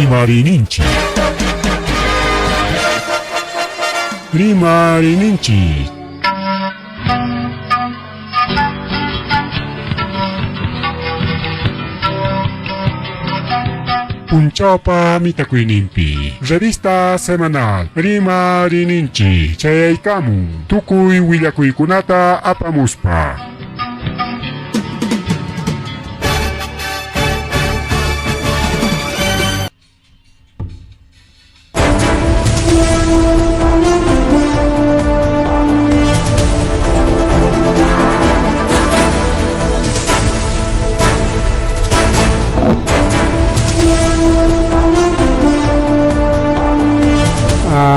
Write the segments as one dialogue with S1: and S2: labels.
S1: Rimarininchi. Rimarininchi. Punchapa mitakuinimpi. Revista semanal. Rimarininchi. Chayaykamu. Tukuy willakuykunata apamuspa.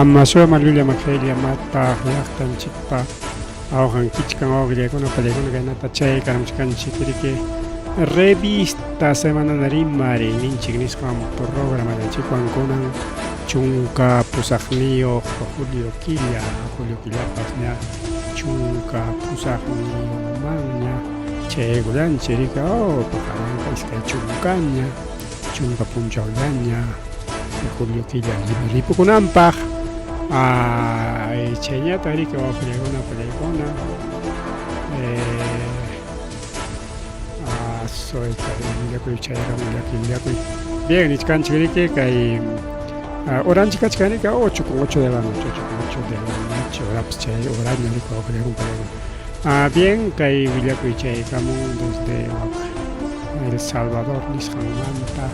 S2: Masua malulia makhelia mata yaktan chikpa awhan kichkan ogriakuna paleguna ganata chay karam chikan chikirike revista semana narimari ninchignis kam programa de chikwan kunan chunka pusaknio Julio Quilla pasnya chunka pusaknio manya chay gulan chirika o pakaran iskay chunka punchawlanya Julio Quilla lipu kunampak Chenya tadi ke pelegona soy ya kuy chayra ya kuy bien ichkan chirike kay oran chika chikani ka 8 de la noche 8 de la noche hora pues chay horario ni ko pelegona bien kay ya kuy chay kamu desde El Salvador nishanmanta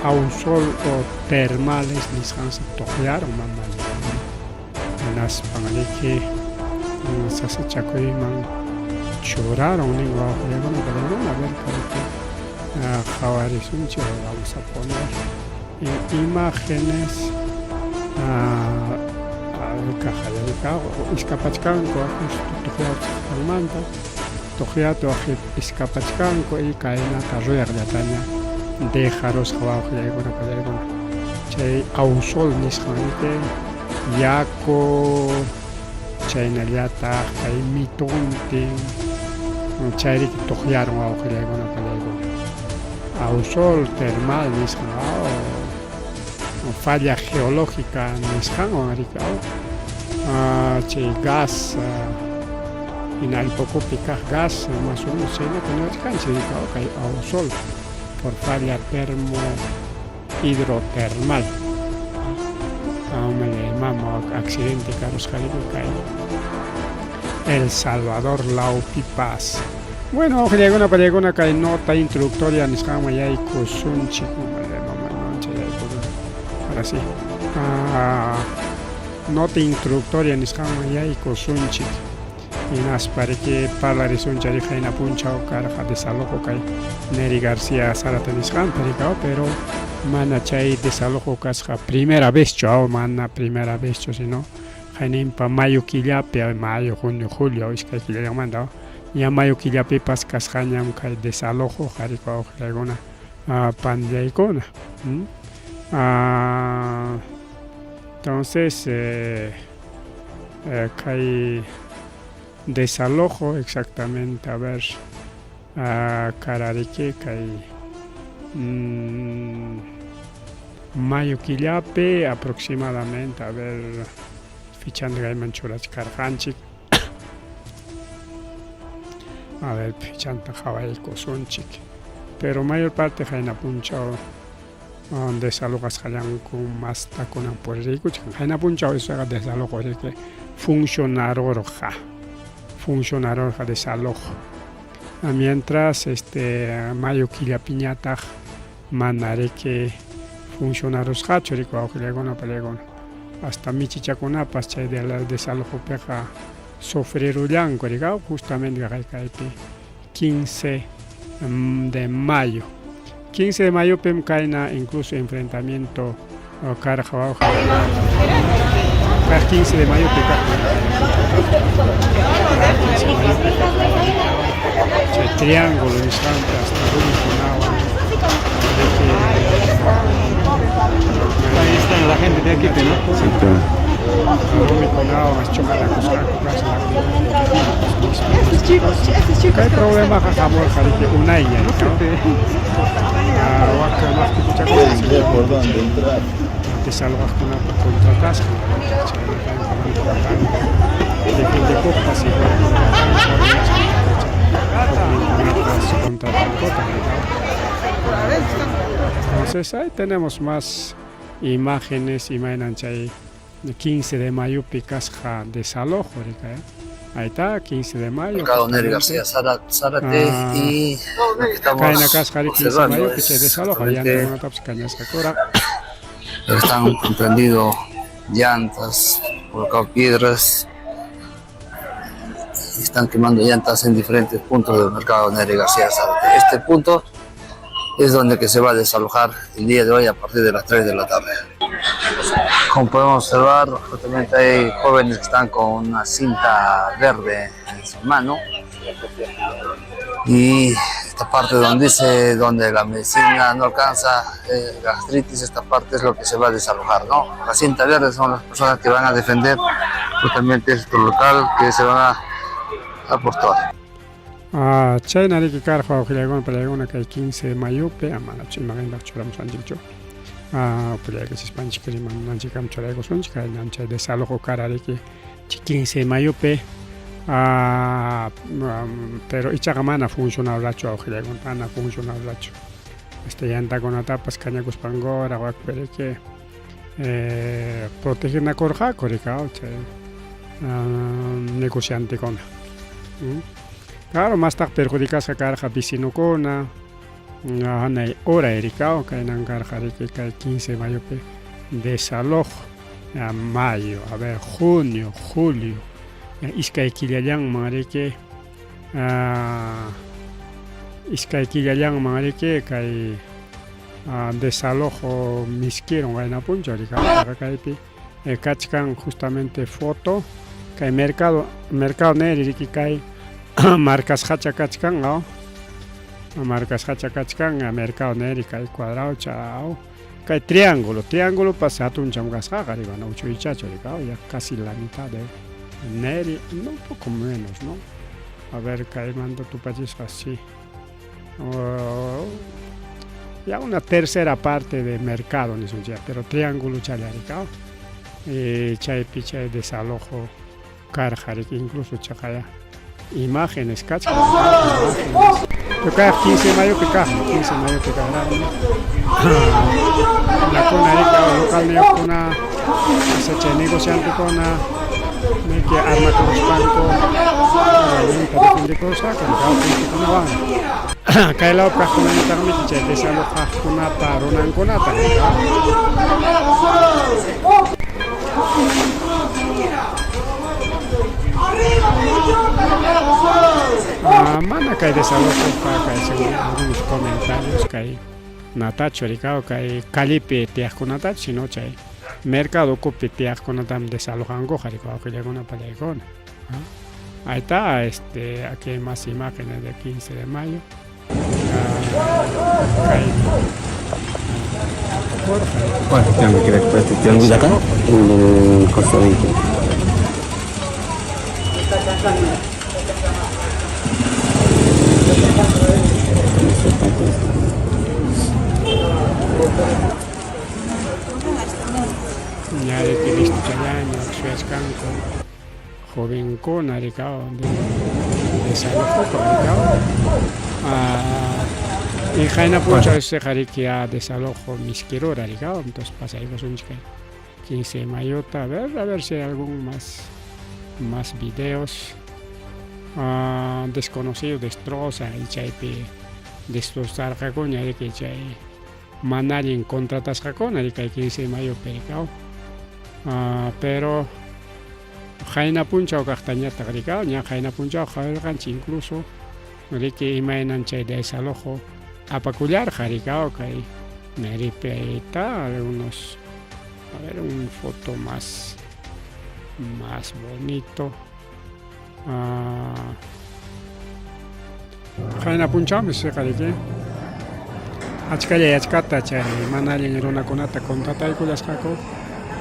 S2: Ausol o termales nishansa tojaron mamali nas pangalike sasa chakoy man choraron ni wa a ver que Javarezunchi vamos a poner imágenes al caja del cago Izcapachcanco tojiato Izcapachcanco y caena carruer de ataña dejaros abajo de alguna chay ausol nishanike yako chaynallata kay mituntin chayri tojiaron abajo de alguna ausol termal nishan o falla geológica nishan o arikao chay gas inalpocopica gas más o menos chayna kunachkan chirikao kay ausol por falla hidrotermal. Me le llamamos accidente carros El Salvador Laupipas. Bueno, una película que nota introductoria niscama ya y cosunchi ahora sí. Nota introductoria niscama ya y cosunchi. Y nas para que para razón ya dije en apuncha o caraja de desalojo que Neri García Zarate niscam pero mana chay desalojo casja primera vez chao mana primera vez si no jainin pa mayo quillape mayo junio julio es que le llaman ya mayo quillape pas casjañam kay desalojo jariko legona pandeicona entonces kay desalojo exactamente a ver Cararique kay mayo quillape aproximadamente a ver fichando que hay manchuras carjanchik a ver fichando Hawaii cosonchik pero mayor parte jaina punchao desalojas hayan con más taconan por rico jaina punchao eso era desalojo de que funcionaron desalojo mientras mayo quillapiñata mandaré que funcionarios hachorico pelegona hasta mi chichacunapas chay de la desalojo peja sofrer justamente 15 de mayo 15 de mayo pem caina incluso enfrentamiento carja 15 de mayo peca triángulo de Santa hasta
S3: ahí está la gente de aquí, ¿no?
S2: Rumi kunao mas chokala kusako kasi kay problema ka kamor kali ke unay ya waka mas kuchako te salvas con una contratas depende poco así entonces ahí tenemos más imágenes imaginan 15 de mayo picasja desalojo ahí está 15 de mayo
S3: Mercado Neri García Zárate y
S2: caen acá
S3: estamos
S2: 15 de mayo
S3: observando
S2: piche
S3: es
S2: desalojo ya
S3: justamente
S2: no una tapscaña sakura
S3: están comprendido llantas, colocado piedras y están quemando llantas en diferentes puntos del Mercado Neri García Zárate. Este punto es donde que se va a desalojar el día de hoy a partir de las 3 de la tarde. Como podemos observar, justamente hay jóvenes que están con una cinta verde en su mano y esta parte donde dice donde la medicina no alcanza, gastritis, esta parte es lo que se va a desalojar, ¿no? La cinta verde son las personas que van a defender justamente este local que se van a apostar.
S2: China de que carga ojilagon pelegona que 15 de mayo pe amana chimagen la choramos anjicho pelega si spanch que man nanchikam chorego sonchika nancha desalojo cara de que 15 de mayo pe pero ichagamana funciona racho ojilagon pana funciona racho yanta con atapas cañacos pangora o pero que proteger na corja coricao negociante con claro, más tarde perjudicas a carga vecino con una hora ericao que en carga de que 15 de mayo desalojo a mayo, a ver, junio, julio, isca equilayan marique isca equilayan marique que desalojo misquero en la puncha ericao que cachcan justamente foto que mercado neri que cae marcas hachacachkan, ¿no? Marcas hachacachkan, mercado neri, cae cuadrado, chao. Cae triángulo pasa un chamgas arriba, ¿no? Chuichacho, ya casi la mitad de neri, no, un poco menos, ¿no? A ver, cae mando tu país así. Ya una tercera parte de mercado, ni ya, pero triángulo chalaricao. Chay picha de desalojo, carjari, incluso chacaya. Imágenes, cacha. Yo cada 15 de mayo que caja, 15 de mayo que caja. La cona de local neocona, se negociante con que arma con los bancos, de cosas, que no van. Cae la oca con el carmite, que desaloja con una tarona con nata. Mana cae desalojo para según algunos comentarios cae natacho ricao cae calipe teas con natacho sino chay mercado copi teas con natam desalojango jaricao que llega una palegona. Ahí está aquí hay más imágenes de 15 de mayo.
S4: Bueno, tengo que después de acá en Costa Rica.
S2: Ya de que listo chalaño, suez canco, joven con aricao, de salojo aricao. En Jaina Pucha se jariquea desalojo misquero aricao, entonces pasa ahí un 15 de mayota, a ver si hay algún más videos. Desconocido destroza y chaype destrozar jacoña de que chay manari en contratas jacona de que 15 de mayo pericao pero jaina puncha o castañata gricao ña jaina puncha o jael ganchi incluso de que imaginan chay desalojo apacular jaricao que neripeita algunos a ver un foto más bonito. Jaina puncha me se carike. Achkaya achkata chay manali runakunata contrataykulasqaku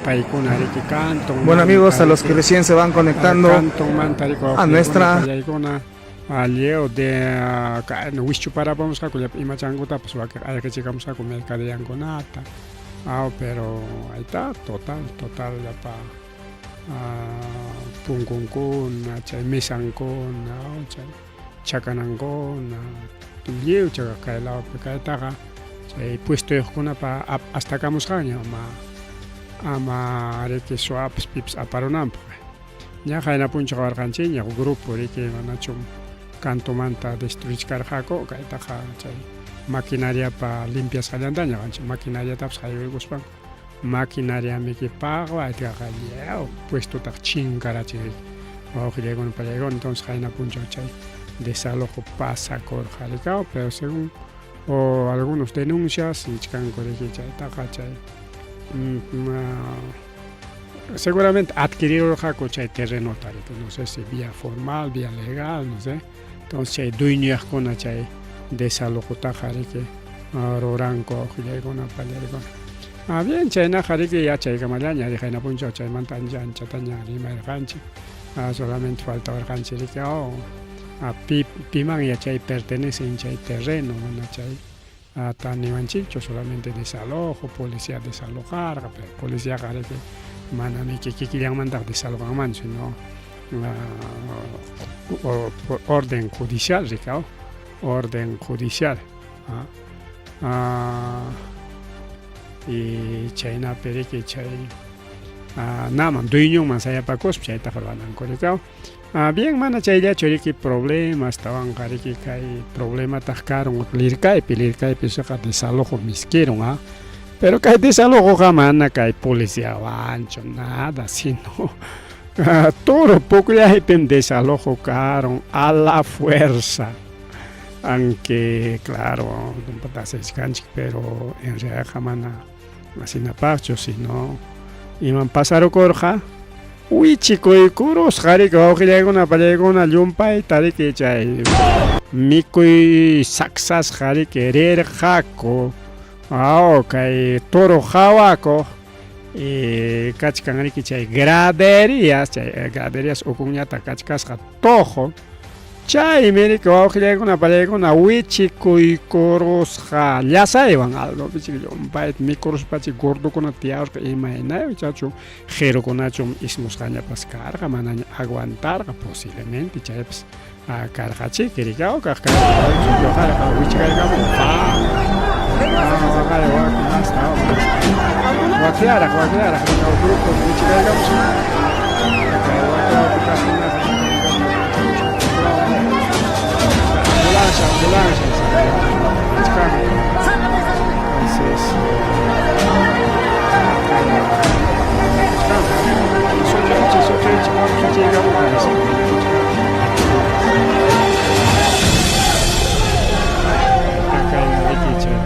S2: paikuna riki canton.
S4: Bueno amigos, a los que recién se van conectando a nuestra
S2: Leo de Wischu para vamos a cuya ima changuta pues hay que checamos a comer cadean con ata. Pero ahí está total ya pa punkunkun, chay misankun, chay chakanankun, tuliu chakakailao pekaitaga, chay puesto yokuna pa hasta kamusgaña ama reki swaps pips aparonampo. Ya jaina puncho garganchiña grupo reki manachum cantomanta destruichkarjako kaitaja chay maquinaria pa limpias jalandaña gancho maquinaria taps jayo guspan. Maquinaria me que pago a puesto ta chingarachi entonces hay una puncha chay desalojo pasa con jalicao pero según o algunos denuncias y chican corregir chay seguramente adquirir el jaco chay terreno tal no sé si vía formal vía legal no sé entonces hay dueños con chay desalojo ta jalique roranco con bien, China Hariki ya chay camalaña, de Jaina Puncho, chay mantanjan, chataña, lima el ganchi. Solamente falta el ganchi de que Piman ya chay pertenece en chay terreno, no chay tan imanchicho, solamente desalojo, policía desalojar, pero policía Hariki, manami que querían mandar desalojar man, sino orden judicial, Ricao, orden judicial. Y China periki chay naman dueño más allá para cos chay ta farbanan coricao bien mana chay ya choriki problemas estaban kariki kai problema tajkaron lirkai pisaca desalojo misquieron pero kai desalojo jamana kai policía ancho nada sino todo poco ya desalojo caron a la fuerza. Aunque claro, un patazo pero en realidad jamás así na pacho, sino iman pasaro corja, uy chico y curos, jari que ojo llega una lumpa y tal que chay, mico saxas jari que erer jaco, okay, toro jawaco, cachcan que chay graderías o cuñata cachcas tojo. Chay, mire que va a girar con una huichico y coros ya saben algo, un país mi coros pachi gordo con atiaos que imagina, chacho, jero con achum ismos caña pascar, mañana aguantar posiblemente, chaps, a cargachi, que rigao, cargachi, yo carga, huichica, guaqueara, el grupo, huichica, ambulancias,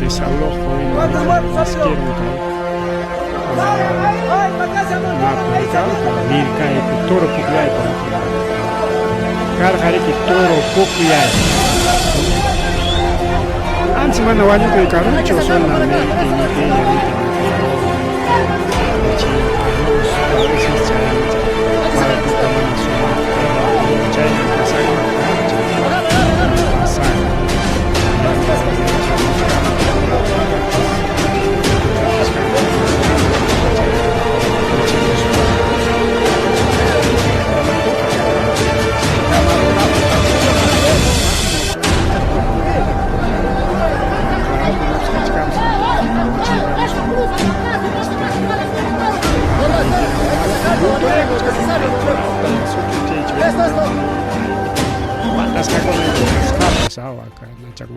S2: desalojo y antes mana wajib ke karucho son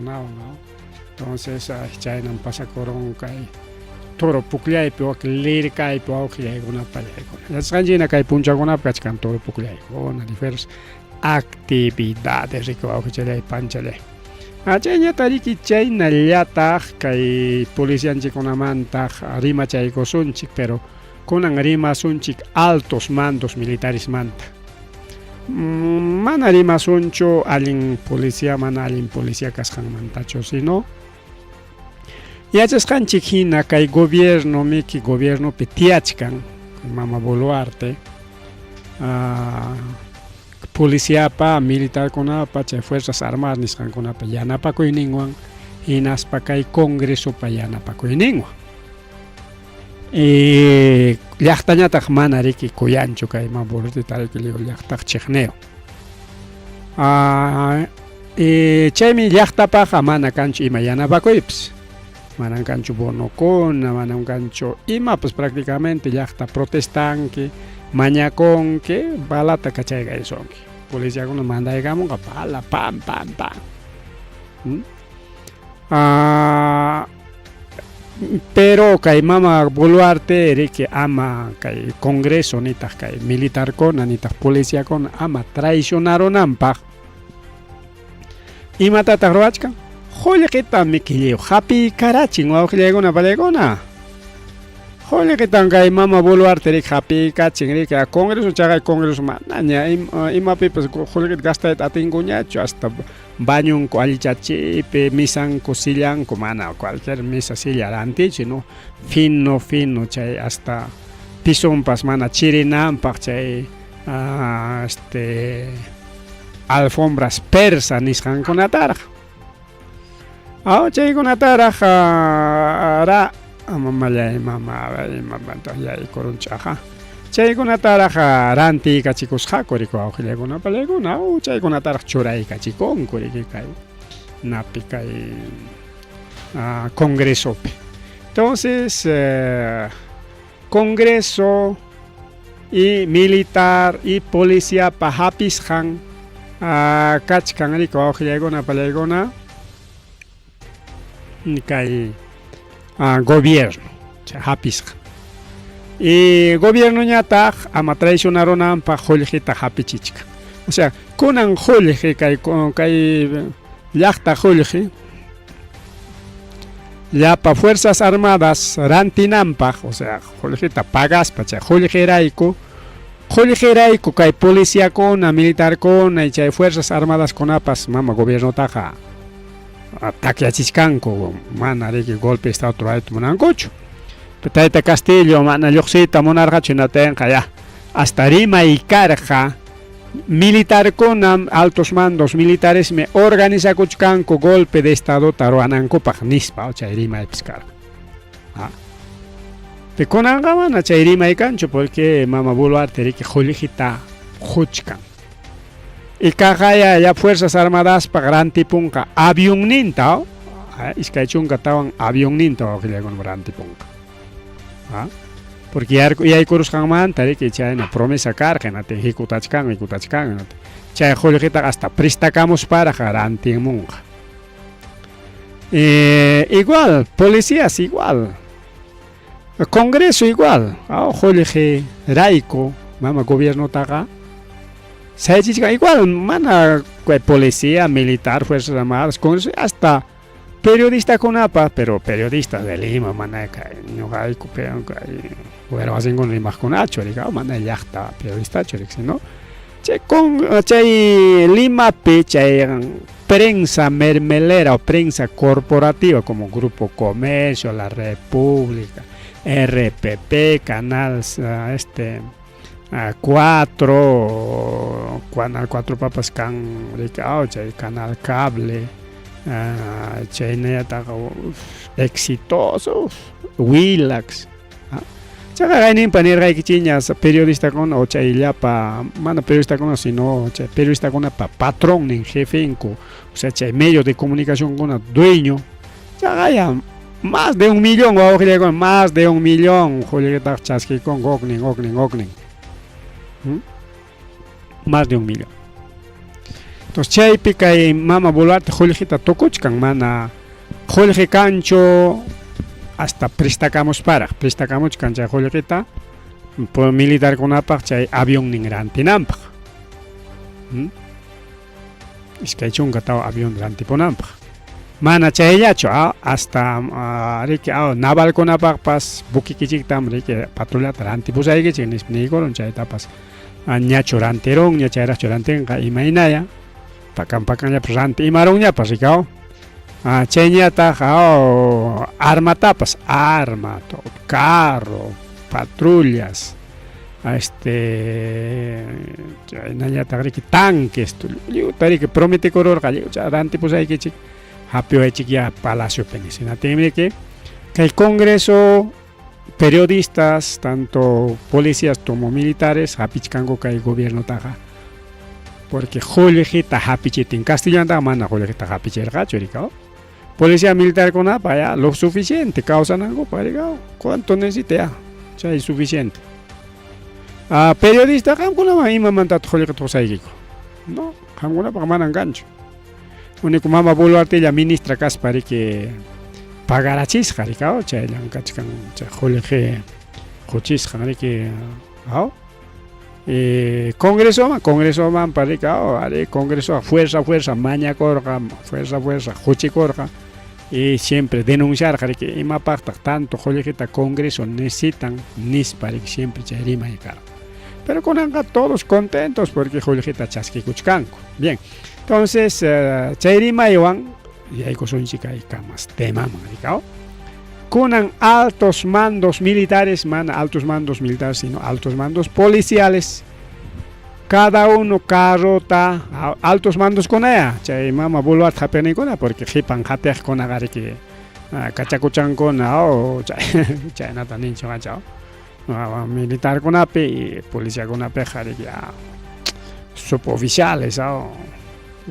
S2: na entonces China pasa con kai toro puklai po lir kai po kai una palego la sanjina kai puncha con apach kan toro puklai con diversas actividades rico que le panchale achenya tariki China liata kai polician con amanta rima chai kosunchik pero con rima sunchik altos mandos militares manta manarima suncho alin policía manalin policía kaskan mantacho sino ya es canchiquina que hay gobierno petiachkan mama Boluarte, policía pa militar kunapa, chay fuerzas armadas nisqan kunapa yanapakuyninwan hinaspa kay congreso pa yanapakuyninwan. Llaqtañataq mana riki kuyanchu kay mama Boluarte tariki llaqtaq chiqneo. Chaymi llaqtapaqa mana kanchu ima yanapakuypis. Manan kanchu bonokuna, manan kanchu ima pues prácticamente llaqta protestanki, mañakonki, balata kachaykaysonki. Policíakuna mandaykamunqa bala pam pam pam. Pero kay mama Boluarte riki ama kay congreso nitaq kay militarkuna nitaq policíakuna ama traicionaronanpaq. Imatataq ruwachkan? Hollqitan mikilliw hapi karachin wawqillaykuna palaykuna. Hollqitan kay mama Boluarte rik hapi kachin rik congreso chaqay congreso manaña imapipas hollqita gastayta atinkuñachu hasta bañunku allichachipi misanku sillanku mana cualquier misa silla rantichi no fino chay hasta pisonpas mana chirinanpaq chay alfombras persa nisqankunataraq. Chaykunataraq ra mamallay korunchaqa. Chaykunataraq rantiykachikusqaku riku awqillaykuna palaykuna chaykunataraq churaykachikunku riki kay napi kay congresopi. Entonces congreso y militar y policía pa hapisqan kachkan riku awqillaykuna palaykuna kay gobierno hapisqa. Y gobierno ñataq ama traicionaronanpaq hollqita hapichichka. O sea, kunan hollqi kay llaqta hollqi llapa fuerzas armadas rantinanpaq, o sea, hollqita pagaspa chay hollqirayku kay policíakuna, militarkuna y chay fuerzas armadas kunapas mama gobiernotaqa takiachishkanku mana riki golpe de estado turayta munankuchu. Tayta Castillo mana lluqsita munarqa chinatenqa ya hasta rimay karqa militarkuna altos mandos militares me organizakuchkanku golpe de estado ruwanankupaq nispa chay rimaypis karqa. Kunanqa mana chay rimay kanchu porque mama Boluarte riki hollqita huchkan. Y kaqaya ya fuerzas armadas pa rantipunqa avión ninta iskay chunka tawan avión ninta wawqillaykuna rantipunqa. Porque yaykurusqanmanta riki chayna promesa karqa hikutachkan chay hollqita hasta prestakamusparqa rantinmunqa. Igual policías igual, congreso igual, hollqi rayku mama gobiernotaqa saychichkan igual mana policía, militar, fuerzas armadas, congreso hasta periodista kunapa, pero periodistas de Lima mana kay ñuqayku bueno asingun rimaqkunachu riqa mana llaqta periodistachu riqsi no chay Limapi chay prensa mermelera o prensa corporativa como Grupo Comercio, La República, RPP, Canal 4, Canal 4 papas kan riqa chay Canal Cable, chaynata exitoso Willax. Chaqaqayninpa nirqaykichiñas periodistakuna o chay llapa mana periodistakuna sino chay periodistakunapa patrón nin jefinku, o sea chay medio de comunicación kuna dueño chaqaya más de 1 millón wawqillaykuna más de 1 millón hollqitaq chaskikun oknin más de 1 millón. Entonces chaypi kay mama Boluarte hollqita tukuchkan mana hollqi kanchu hasta prestakamuchkan chay hollqita militarkunapaq chay avión nin rantinanpaq. Iskay chunka tawa avión rantipunanpaq mana chayllachu hasta riki navalkunapaqpas bukikichiktam riki patrullata rantipusaykichik nisqnikurun chaytapas ñachu rantirun ña chayraqchu rantinqa imaynaya pakanllapas ranti imarunñapas rikaw chayñataq armatapas carro, patrullas naya tarik tanques tarik promete coror gallo dante pues hay que hapio hay ya palacio penicina tiene que el Congreso periodistas tanto policías como militares hapichkango que el gobierno taja porque jolegita hapichit en castellano da mana jolegita hapicher gacho ricao policía militar con apa lo suficiente causan algo para cuánto necesita ya es suficiente. Periodista hamguna ma ima mantat jolegita tosaigiko no hamguna pa manan gancho único mama boluarte la ministra Caspari que pagará chisja ricao chay lan kachkan chay joleje cochis hanari que Congreso man paricao are Congreso fuerza maña corja fuerza jochi corja y siempre denunciar que ima pacta tanto jolegita Congreso necesitan para que siempre chayrima y caro pero con anga todos contentos porque jolegita chasqui kuchkanko bien entonces chayrima iwan y hay cosas chica y camas tema maricao con altos mandos militares sino altos mandos policiales cada uno carrota altos mandos con ella chay mama boluat japeni con porque hipan hater con agari que cachacuchan con o chay nata nincho gachao militar con ape y policía con ape jari ya suboficiales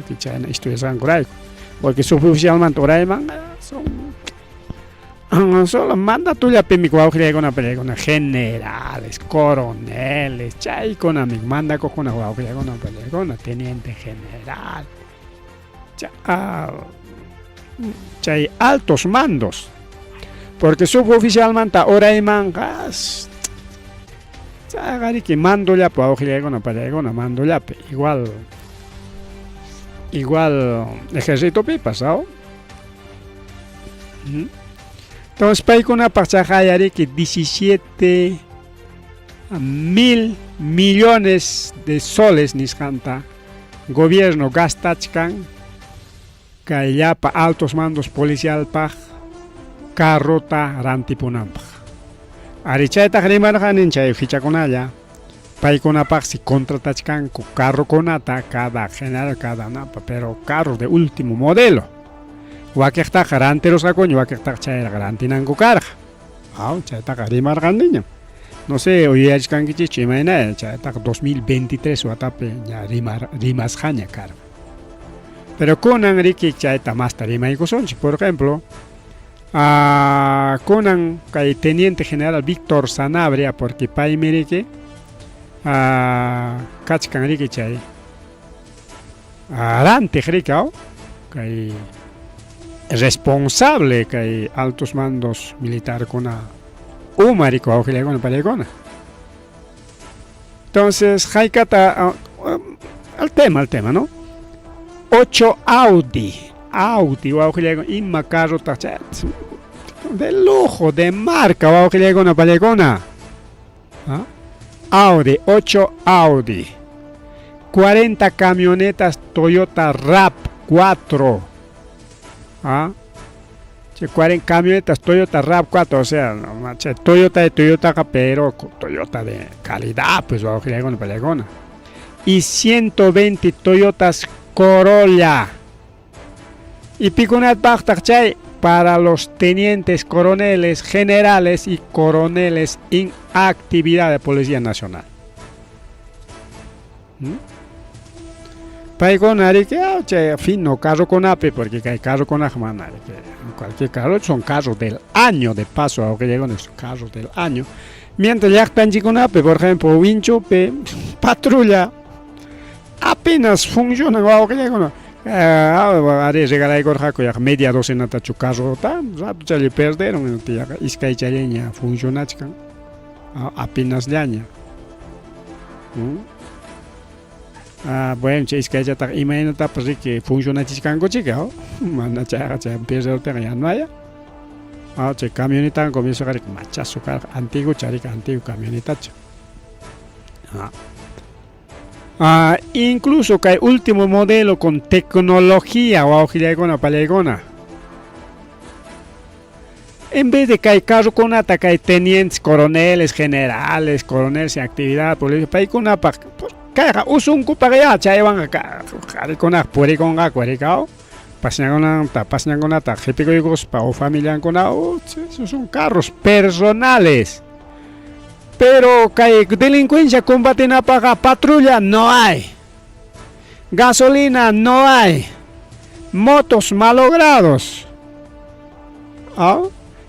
S2: que chay esto es anguraico porque suboficialmente oraiman son solo manda tuya pemico con una generales coroneles chay con mi manda con una teniente general chay altos mandos porque suboficialmente oraiman chay que mando ya para mando ya igual ejército pasado. Entonces, para una pasaje que 17 mil millones de soles niscanta gobierno gastachkan que ya para altos mandos policial pa carrota rantipunampa. Arichaita grimarjan en chay ficha con allá. Paikona si contratachkan con carro conata cada general cada napa pero carro de último modelo. Wakekta garanteros a coño wakekta chay garantinango carga. Chayta garimar gandiño. No sé, hoy es que chimena chayta 2023 o atape ya rimas jaña carga. Pero con Enrique chayta más tarima y cosonchi, por ejemplo, con el teniente general Víctor Sanabria porque pai mereke kachkan Enrique chay arante ricao que responsable que hay altos mandos militares con umarico auxiliar palegona. Entonces, haikata al tema, ¿no? 8 Audi o auxiliar inma carro tachat de lujo, de marca auxiliar palegona. Audi, 8 Audi, 40 camionetas Toyota RAV4. 40 camionetas Toyota RAV4, o sea, Toyota pero Toyota de calidad, pues va a girar con pelegona. Y 120 Toyotas Corolla. Y Picunat Bachtarchay para los tenientes coroneles, generales y coroneles en actividad de Policía Nacional. Paigonari que fino carro con APE porque hay carro con Ajmana cualquier carro son carros del año de paso aunque llegan esos carros del año mientras ya están con APE por ejemplo wincho patrulla apenas funciona aunque llegan haré regalar y corjaco ya media docena de carro tan rápido ya le perdieron es que hay chaleña funciona apenas leña. Bueno, es que ya está imagínate pues que funciona chiscango chica, manda chaga empieza el terreno no haya. Che camioneta comienza a cargar machazo antiguo charica antiguo camioneta. Incluso que hay último modelo con tecnología o auxiliar con la palegona. En vez de que hay carro con ata, que hay tenientes, coroneles, generales, coroneles en actividad política, para ir con una caja, usa un cupagaya, chayaban acá, con una puede con acá, pasan con ata, jefe o familia con esos son carros personales. Pero que hay delincuencia, combate a pagar, patrulla no hay, gasolina no hay, motos malogrados.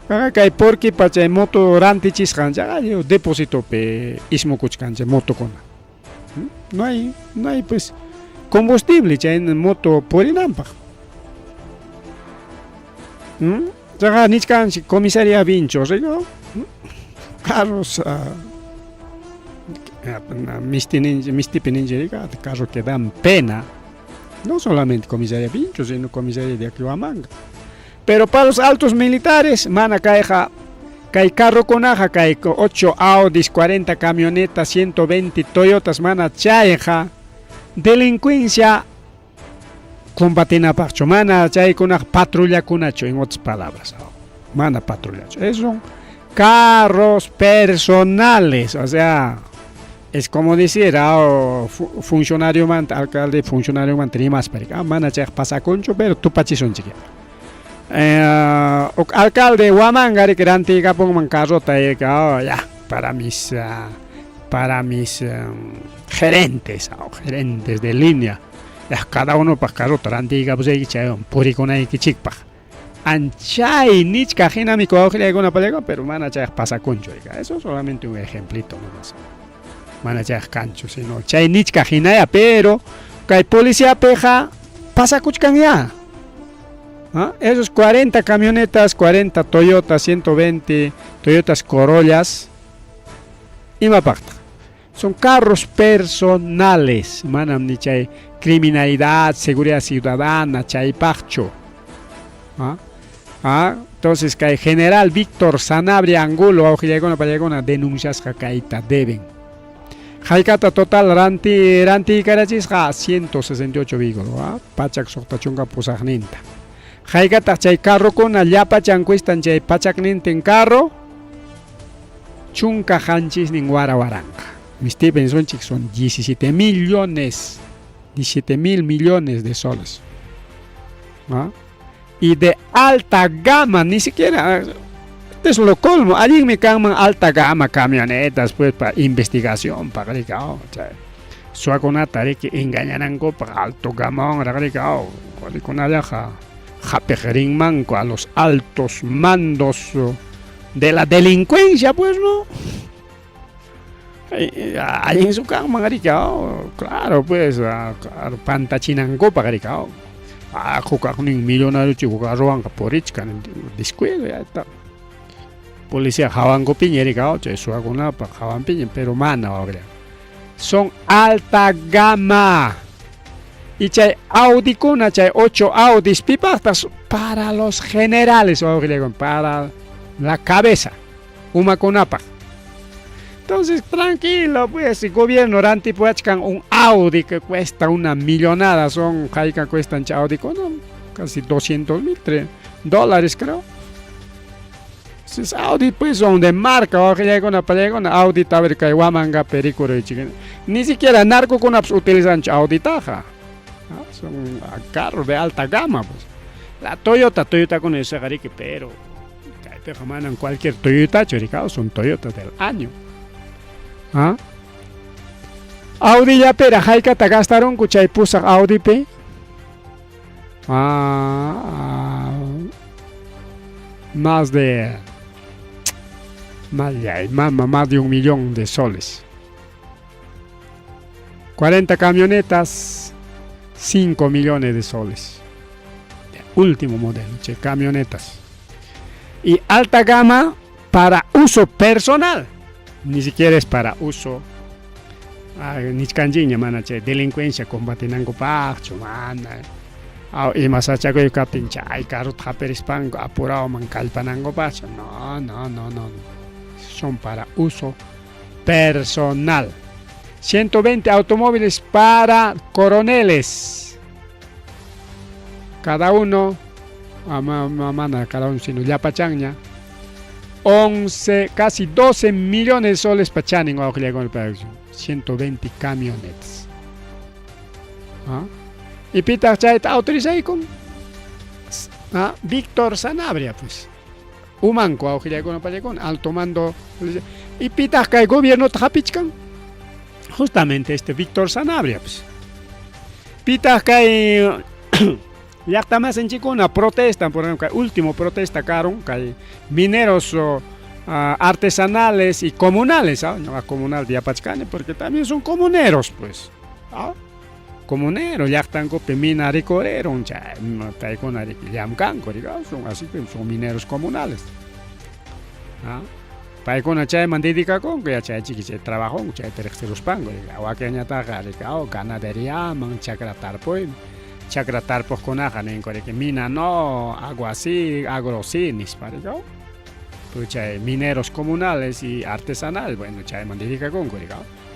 S2: Que hay porque para moto rantichis cancha, yo depósito pe ismo cuchcancha moto con. No hay pues combustible ya en moto por inampa. Ya ni cancha comisaría vinchos, ¿no? Carros mistipiningerica, carros que dan pena. No solamente comisaría vinchos, sino comisaría de Aquihuamanga. Pero para los altos militares, mana caeja, cae carro con aja, cae 8 Audis, 40 camionetas, 120 Toyotas, mana chaeja, delincuencia, combatina pacho, mana chae con una patrulla cunacho, en otras palabras, mana patrulla. Esos son carros personales, o sea, es como decir, funcionario alcalde, funcionario tenía más para mana chae pasa concho, pero tu pachison chiquita. Alcalde Huamanga que era antigua pongan carrota ya para mis gerentes de línea ya cada uno para carrota antigua pues ahí chayon puri con ahí que chica anchay nich cajina mi coge alguna palega pero mana chay pasa concho eso es solamente un ejemplito nomás mana chay cancho sino chay nich cajina ya pero que hay policía peja pasa cuchcan ya. Esos 40 camionetas, 40 Toyotas, 120 Toyotas Corollas, y mapacta. Son carros personales, manam ni chay criminalidad, seguridad ciudadana, chay pacho. Entonces que general Víctor Sanabria Angulo, aujillegona pallegona, denuncias jacaita deben. Jaicata total ranti carachis 168 vehículos, pachak soktachunga pusagninta. Jaigata chay carro con allapa chancuistan chay pachakninten carro chunca hanchis nin guarabaranga. Mis tipos son 17 mil millones de soles. Y de alta gama, ni siquiera es lo colmo. Allí me caman alta gama camionetas pues para investigación para recao. Suaconata que engañarán para alto gama recao. Con allaja japejerín manco a los altos mandos de la delincuencia, pues no. Ahí en su cama, claro, pues, pantachinango, pagaricao. Jugar con un millonario, chico, roban por Ichcan, descuido, ya está. Policía, jabango piñericao, eso hago una para jaban piñen, pero mana, ahora. Son alta gama. Y chay Audi con chay 8 Audis pipatas para los generales, para la cabeza, una conapa. Entonces, tranquilo, pues, el gobierno ranti pues un Audi que cuesta una millonada, son jaica cuestan Audi con casi $200,000 creo. Entonces, Audi pues son de marca, con Audi taber que Huamanga pericuro y chicken. Ni siquiera narco con utilizan Audi taja. Son carros de alta gama, pues. La Toyota con ese garique, pero en cualquier Toyota, choricao, son Toyotas del año. Audi ya pera, jaika te gastaron kuchay pusa Audi pe. Más de $1 millón de soles. 40 camionetas, 5 millones de soles. Último modelo, camionetas. Y alta gama para uso personal. Ni siquiera es para uso. Ni canjiña, mana, delincuencia, combate nango pacho, mana. Y más achaco y capincha, ay, carro taperispango, apurado, mancalpanango pacho. No. Son para uso personal. 120 automóviles para coroneles. Cada uno, cada uno, sino ya pachangña, 11, casi 12 millones de soles para Channing, 120 camionetas. Y Pita Chaita autorizado con Víctor Sanabria, pues. Umanco, alto mando. Y Pita el gobierno Tajapichcan. Justamente este Víctor Sanabria, pues. Pita ya está más en chico una protesta, por ejemplo, último protesta caron, que hay mineros artesanales y comunales, no comunal de Apachcane, porque también son comuneros, pues. Comuneros, ya están con mina ricorero, no está con yamcanco, son así, son mineros comunales. Para con la chay mandídica con que ya chay chiquise trabajo, chay terceros pangos, agua que añata ganadería, manchakratar pues. Chakratar pues con ajan en que mina no, agua así, agrosinis, para yo. Pues chay mineros comunales y artesanal, bueno, chay mandídica con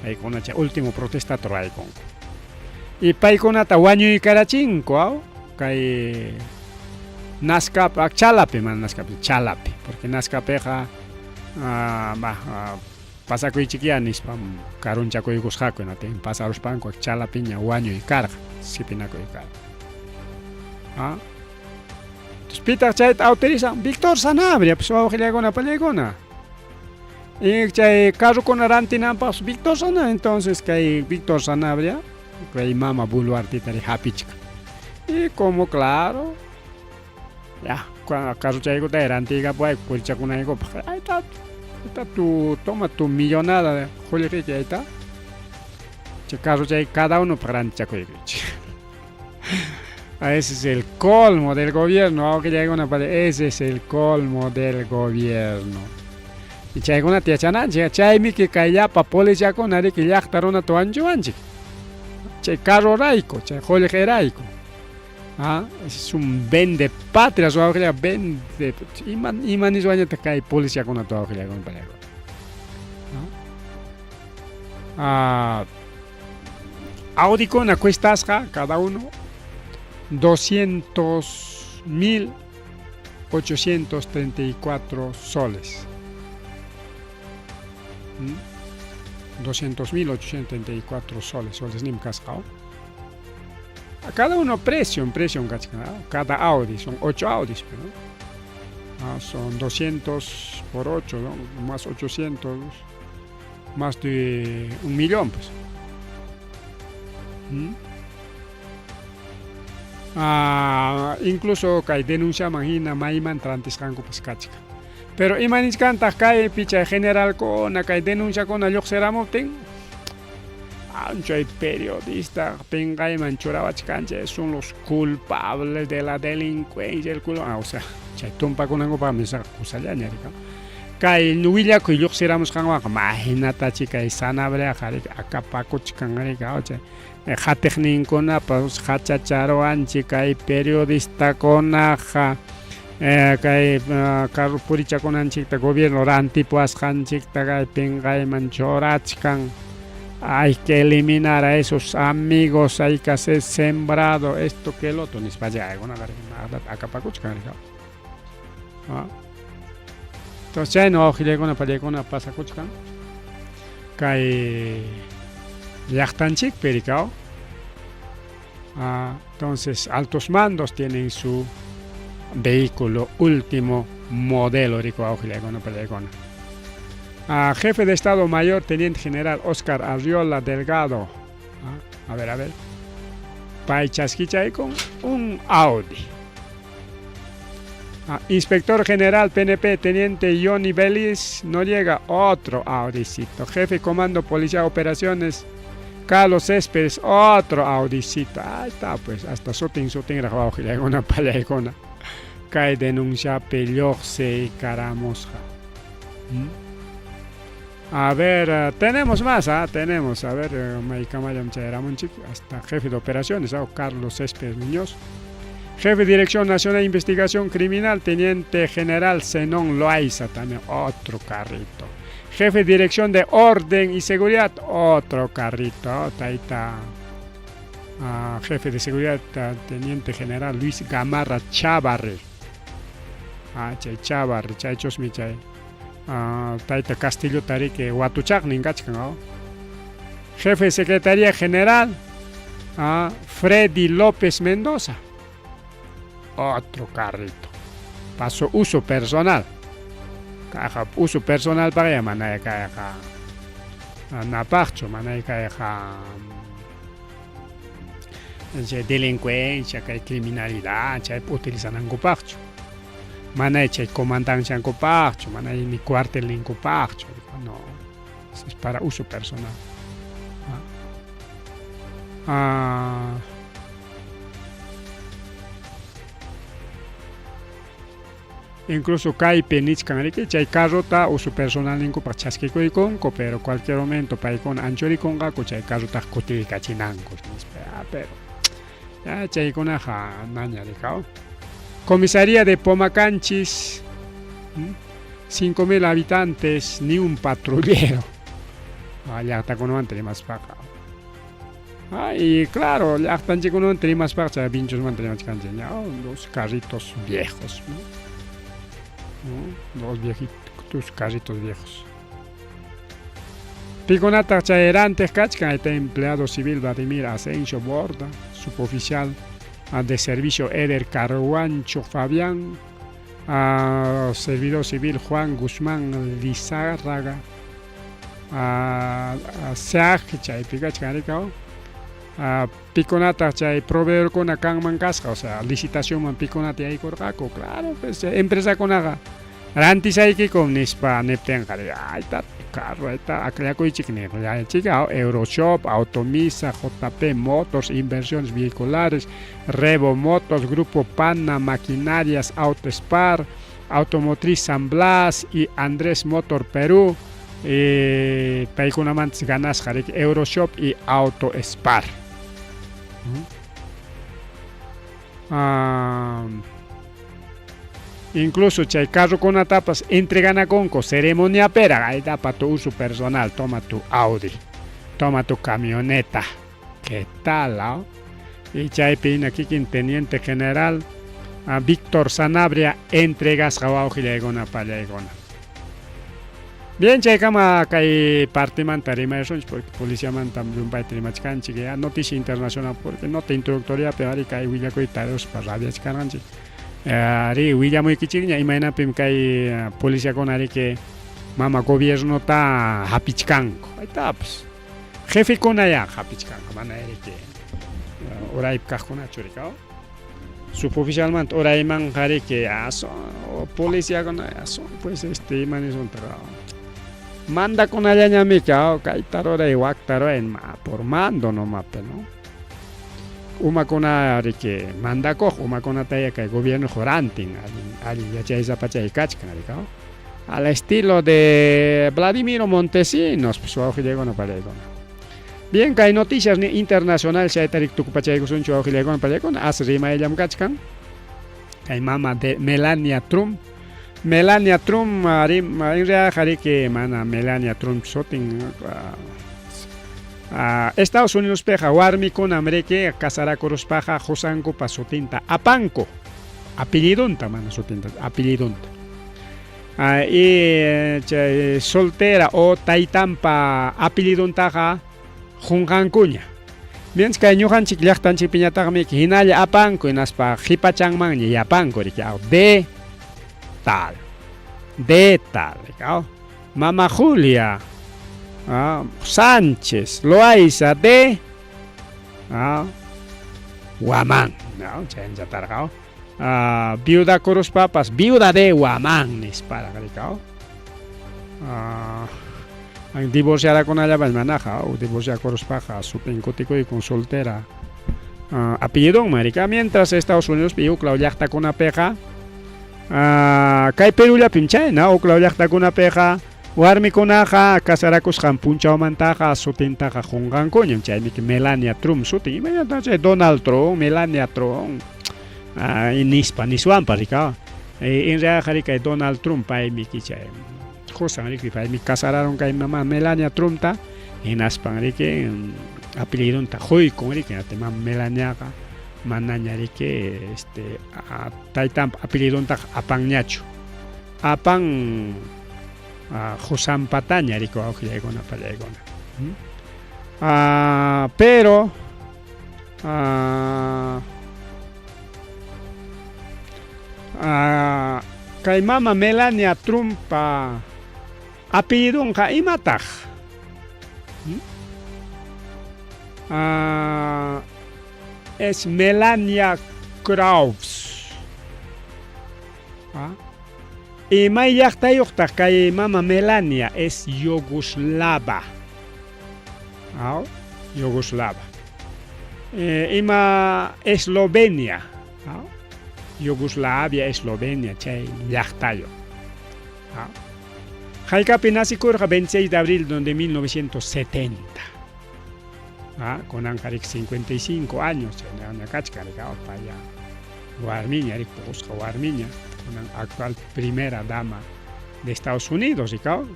S2: ahí con la último protesta trae con. Y para con atahuaño y carachín, que Nascap, chalape, man, Nascap, chalape, porque Nascapeja pasa con chiquianis, carun chaco y gusjaco, en aten, pasa los pan con chalapiña, guaño y carga, si pinaco y carga. Entonces, Pita Chait autoriza, Víctor Sanabria, pues va a bajar con la palegona. Y chay carro con arantina, pues Víctor Sanabria, entonces que hay Víctor Sanabria, que hay mama buluartita de hapichka. Y como claro, ya, cuando acaso chay con la antigua, pues cuelcha con algo, ahí está tu, toma tu millonada de joya que ahí está. Caso chay cada uno para anchaco. Ese es el colmo del gobierno, ese es el colmo del gobierno. Y chay con la tía chananche, chay mi que calla pa policía con nadie que ya estaron a tu ancho anche. Chay carro raico, chay joya raico. Es un vende patria, su abuela vende. Y manis baña te cae policía con tu abuela con palego. Audi con cuestas cada uno 200.834 soles. 200.834 soles nim cascao. A cada uno precio, cada Audi, son 8 Audis, ¿no? Son 200 por 8, ¿no? Más 800, más de 1 millón, pues. Incluso que denuncia imagina maiman trantis canco pescachica. Pero imanis canta cae picha general con acá denuncia con el yoxeramoten. Hay periodista, penga y manchurabachcanche son los culpables de la delincuencia, el culo, o sea, chay tumpa con algo para mensaje, kusallanya, Kai nuilla que yo seramos canwa, imagínate chica y sanabrea, acá paco chicanarica, oye. Jatechnin con pues hachacharo anchica y periodista con aja kay carro puricha con anchita gobierno rantipuas hanchita kay pingay manchorachkan. Hay que eliminar a esos amigos, hay que hacer sembrado esto que el otro ni vaya alguna acá para cuchcar. Entonces no ojile con una pasa cuchcar. Kay Yachtanchik pericao. Entonces altos mandos tienen su vehículo último modelo rico ojile con una jefe de Estado Mayor, Teniente General Oscar Arriola Delgado. A ver. Paichasquicha con un Audi. Inspector General PNP, Teniente Johnny Belis Noriega, otro Audicito. Jefe Comando Policía Operaciones, Carlos Céspedes, otro Audicito. Ahí está, pues, hasta sotin grabado, una palegona. Cae denuncia pelloxe y caramosja. A ver, tenemos más, tenemos, a ver, hasta jefe de operaciones, Carlos Céspedes Muñoz, jefe de Dirección Nacional de Investigación Criminal, Teniente General Zenón Loaiza, también otro carrito, jefe de Dirección de Orden y Seguridad, otro carrito, taita, jefe de Seguridad, Teniente General Luis Gamarra Chavarri, Chay Chavarri, Chay Chosmichay. Taita Castillo Tarique Huatuchac Ninkachkan. Jefe de Secretaría General Freddy López Mendoza. Otro carrito. Pasó uso personal. Caja uso personal para ella, manaya caja. Napacho, manaya caja. Delincuencia, que hay criminalidad, que utilizan en copacho. Manaya que comandancia en copacho, manaya ni cuartel en copacho. No, es para uso personal. Incluso Kai Penichkan, que hay carrota uso personal en copachasquico y conco, pero cualquier momento para ir con ancho y con gaco, hay carrota cotica chinancos, pero ya hay con aja naña de cao. Comisaría de Pomacanchis, 5.000 habitantes, ni un patrullero. Ya está con un más paja. Y claro, ya están con un más paja, pinchos mantenemos los carritos viejos. Dos viejitos carritos viejos. Piconata Chaerantes Cachcan, está empleado civil Vladimir Asensio Borda, suboficial de servicio Eder Carguancho Fabián, servidor civil Juan Guzmán Lizárraga, Seaj Chay Picachcan, Piconata Chay proveedor con Akan Mancasca, o sea, licitación man Piconata y Corcaco, claro, pues empresa con Aga. Rantis hay que con Nispa Nepten, ahí está carro, ahí está, aclaco y chiquinero, ya chica, Euroshop, Automisa, JP Motors, Inversiones Vehiculares, Revo Motors, Grupo Pana, Maquinarias, Autospar, Automotriz San Blas y Andrés Motor Perú, Paicunamantes Ganas, Euroshop y Autospar. Incluso chay carro con etapas entregan a conco ceremonia pera, ahí da para tu uso personal, toma tu Audi, toma tu camioneta, ¿qué tal? Y chay pin aquí quien teniente general a Víctor Sanabria entregas a Gilegona Palegona. Bien, chay kama kay parte man tarima eso porque policía man también va a tener más canchi que noticia internacional porque nota introductoria pero ahí kay huilla coi taros para radio canchi. Ari huilla muy kichignya imagina pim kay policía con ari que mama gobierno ta hapichkanko. Ahí está pues. Jefe con allá hapichkanko mana ari que ora ipkah con achurikao. Suboficialmente ora iman hari que policía con allá pues man es un trabajo. Manda con allá ñamica o kaitaro de waktaro en ma por mando no mape no uma con ari que manda co uma con ataya que el gobierno joranting ali ya chay zapacha y kachkan ari cao al estilo de Vladimiro Montesinos pues ojo llegó no para bien que hay noticias internacionales ya tarik tu pacha con ojo llegó no para con asrima ellam kachkan hay mama de Melania Trump en realidad hari que mana Melania Trump shooting Estados Unidos peja warmi con América casara coros paja josanco pasotinta apanco apellidonta mana sotinta apellidonta y soltera o taitampa apellidonta ja junjancuña bien que ñojan chiklachtan chipiñata mi hinalla apanco en aspa hipachangman y apanco de tal, Mama Julia Sánchez Loaiza de Huamán, viuda Coros Papas, viuda de Huamán, es para divorciada con ella manaja o divorciada Coros Paja, su pencotico y con soltera apellido marica, mientras Estados Unidos pidió Claudia con una peja. Kay Perú la pinchay na o Claudia ta kuna peja warmi kunaja kasarakus kan puncha mantaja sutinta ka jungan kunyam chay mi Melania Trump suti imagínate Donald Trump Melania Trump inispa niswan parika en realidad kay Donald Trump pay mi kichay josan ri pay mi kasararon kay mama Melania Trump ta en aspan ri que apellido ta hoy con ri que te mam Melania ka mananyari que taitam apellido apang ñacho apang Husan Pataña rico aujillegona pallegona. Pero kay mama Melania Trump apellido ka imataj. Es Melania Kraus. Y mayakta yukta kay mama Melania es Yugoslava. Yugoslava. Ima Eslovenia. Yugoslavia, Eslovenia, chay yaktayo. Jaikapi nací el 26 de abril de 1970. Con Ankarik 55 años, en la cachcaricao para allá. Guarmiña, Guarmiña, con la actual primera dama de Estados Unidos, y cao,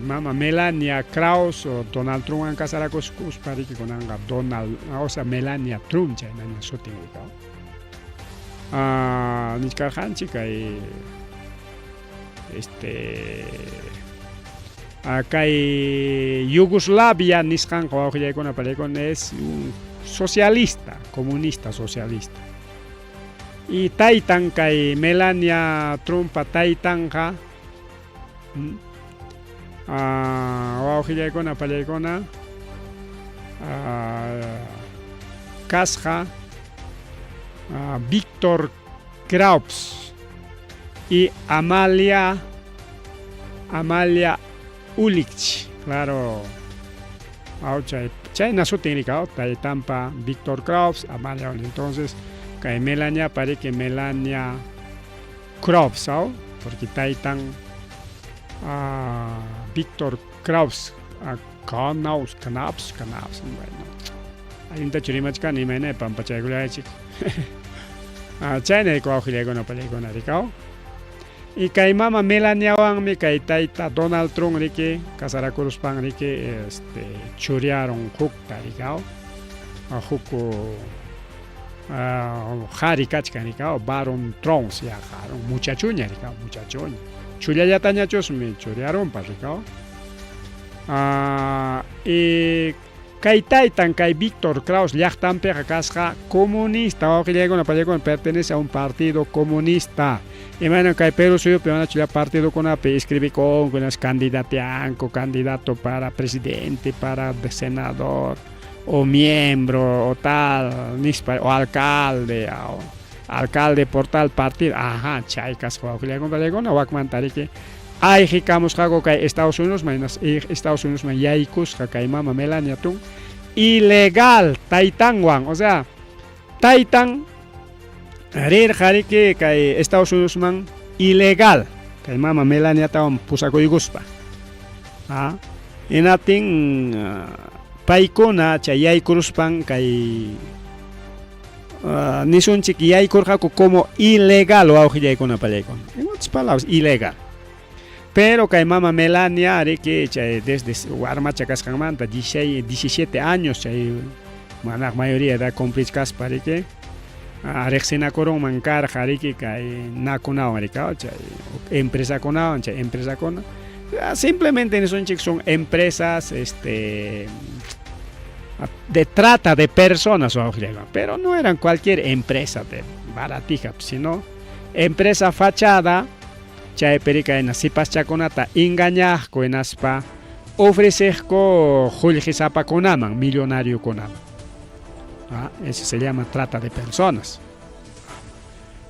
S2: mama Melania Kraus o Donald Trump han casado con sus parejas con Donald, o sea, Melania Trump, ya en el shooting, chica acá Yugoslavia niskan es un socialista, comunista socialista. Y Taitan kai Melania Trump Taitan ka Kasha Víctor Kraups y Amalia Ulich, claro. China su técnica, Tampa, Víctor Kraups, Amalia Ulich. Entonces, que Melania parece que Melania Kraups, porque Taitan Víctor Kraups, Knaus, bueno. Hay un tachurimacha ni me ne pampa chagula chic. China ko aujile no pele con aricao. Y kay mama Melania wang mi kay taita Donald Trump rike kasara kuruspang rike churiaron huk taricao. Huko Harry Kachkanicao, Baron Trump se ajaron, muchachuña ricao, muchachuña. Chulia ya tañachos me churiaron para ricao. Y kay taitan kay Víctor Kraus llaqtan pega kasqa comunista o que pertenece a un partido comunista. Y bueno, kay Perú suyo peona chula partido con ape escribe con las candidato para presidente, para senador o miembro o tal, o alcalde por tal partido. Ajá, chaikas o que le con wakman tarike. Ay, hicamos algo que Estados Unidos, Estados Unidos, yaikus, que mama Melania Trump, ilegal, Taitan Wang, o sea, Taitan, rir harike, que Estados Unidos, man, ilegal, que mama Melania Trump, pusako yuguspa. Y natin, paikona, yaikuruspan, que nisunchik yaikurjako como ilegal, o aujilla con apalekon. En otras palabras, ilegal. Pero que mama Melania que desde Guarmacha Cascamanta 17 años la mayoría de complicas para que Rexena Corón Mancar Jariki que Nakunao empresa con empresa con simplemente son empresas de trata de personas, pero no eran cualquier empresa de baratija, sino empresa fachada. Chay perica en asipas chaconata engañar con aspa ofrecer con juljisapa conaman millonario conaman. Eso se llama trata de personas.